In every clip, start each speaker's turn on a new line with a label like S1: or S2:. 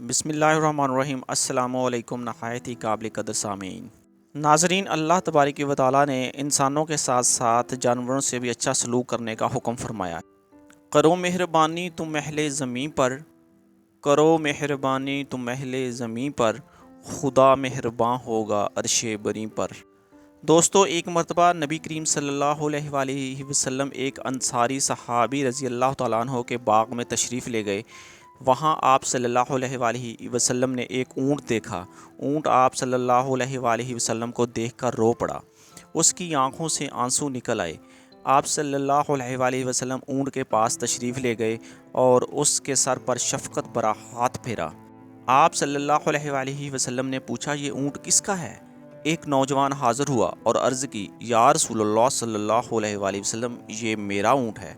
S1: بسم اللہ الرحمن الرحیم۔ السلام علیکم نہایت ہی قابل قدر سامعین۔ ناظرین، اللہ تبارک و تعالیٰ نے انسانوں کے ساتھ ساتھ جانوروں سے بھی اچھا سلوک کرنے کا حکم فرمایا۔ کرو مہربانی تم اہل زمین پر، کرو مہربانی تم اہل زمین پر، خدا مہرباں ہوگا عرش بری پر۔ دوستو، ایک مرتبہ نبی کریم صلی اللہ علیہ وآلہ وسلم ایک انصاری صحابی رضی اللہ تعالیٰ عنہ کے باغ میں تشریف لے گئے۔ وہاں آپ صلی اللہ علیہ وآلہ وسلم نے ایک اونٹ دیکھا۔ اونٹ آپ صلی اللہ علیہ وآلہ وسلم کو دیکھ کر رو پڑا، اس کی آنکھوں سے آنسو نکل آئے۔ آپ صلی اللہ علیہ وآلہ وسلم اونٹ کے پاس تشریف لے گئے اور اس کے سر پر شفقت بھرا ہاتھ پھیرا۔ آپ صلی اللہ علیہ وآلہ وسلم نے پوچھا، یہ اونٹ کس کا ہے؟ ایک نوجوان حاضر ہوا اور عرض کی، یا رسول اللہ صلی اللہ علیہ وآلہ وسلم، یہ میرا اونٹ ہے۔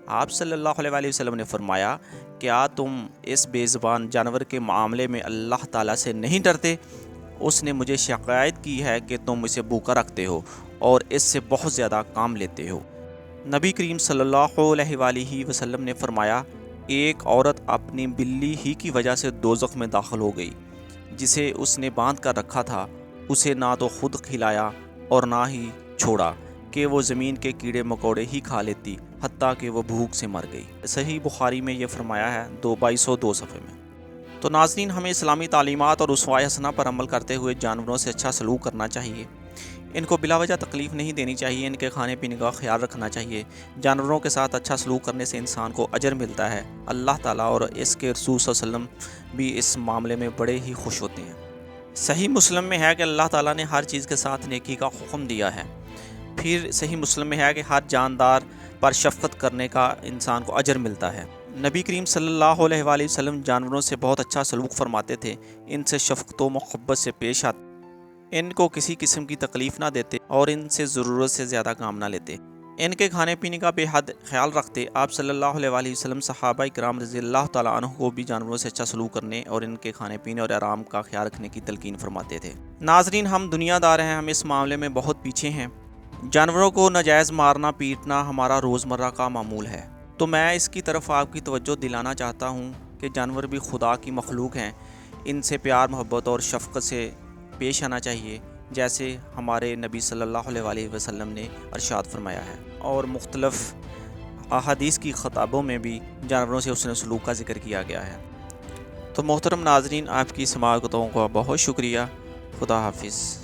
S1: آپ صلی اللہ علیہ وآلہ وسلم نے فرمایا، کیا تم اس بے زبان جانور کے معاملے میں اللہ تعالیٰ سے نہیں ڈرتے؟ اس نے مجھے شکایت کی ہے کہ تم اسے بھوکا رکھتے ہو اور اس سے بہت زیادہ کام لیتے ہو۔ نبی کریم صلی اللہ علیہ وآلہ وسلم نے فرمایا، ایک عورت اپنی بلی ہی کی وجہ سے دوزخ میں داخل ہو گئی۔ جسے اس نے باندھ کر رکھا تھا، اسے نہ تو خود کھلایا اور نہ ہی چھوڑا کہ وہ زمین کے کیڑے مکوڑے ہی کھا لیتی، حتیٰ کہ وہ بھوک سے مر گئی۔ صحیح بخاری میں یہ فرمایا ہے 2202 صفحے میں۔ تو ناظرین، ہمیں اسلامی تعلیمات اور اسوہ حسنہ پر عمل کرتے ہوئے جانوروں سے اچھا سلوک کرنا چاہیے۔ ان کو بلا وجہ تکلیف نہیں دینی چاہیے، ان کے کھانے پینے کا خیال رکھنا چاہیے۔ جانوروں کے ساتھ اچھا سلوک کرنے سے انسان کو اجر ملتا ہے۔ اللہ تعالیٰ اور اس کے رسول صلی اللہ علیہ وسلم بھی اس معاملے میں بڑے ہی خوش ہوتے ہیں۔ صحیح مسلم میں ہے کہ اللہ تعالیٰ نے ہر چیز کے ساتھ نیکی کا حکم دیا ہے۔ پھر صحیح مسلم میں ہے کہ ہر جاندار پر شفقت کرنے کا انسان کو اجر ملتا ہے۔ نبی کریم صلی اللہ علیہ وآلہ وسلم جانوروں سے بہت اچھا سلوک فرماتے تھے، ان سے شفقت و محبت سے پیش آتے، ان کو کسی قسم کی تکلیف نہ دیتے اور ان سے ضرورت سے زیادہ کام نہ لیتے، ان کے کھانے پینے کا بے حد خیال رکھتے۔ آپ صلی اللہ علیہ وآلہ وسلم صحابہ کرام رضی اللہ تعالیٰ عنہ کو بھی جانوروں سے اچھا سلوک کرنے اور ان کے کھانے پینے اور آرام کا خیال رکھنے کی تلقین فرماتے تھے۔ ناظرین، ہم دنیا دار ہیں، ہم اس معاملے میں بہت پیچھے ہیں۔ جانوروں کو ناجائز مارنا پیٹنا ہمارا روزمرہ کا معمول ہے، تو میں اس کی طرف آپ کی توجہ دلانا چاہتا ہوں کہ جانور بھی خدا کی مخلوق ہیں، ان سے پیار محبت اور شفقت سے پیش آنا چاہیے، جیسے ہمارے نبی صلی اللہ علیہ وآلہ وسلم نے ارشاد فرمایا ہے، اور مختلف احادیث کی خطابوں میں بھی جانوروں سے حسن سلوک کا ذکر کیا گیا ہے۔ تو محترم ناظرین، آپ کی سماعتوں کا بہت شکریہ۔ خدا حافظ۔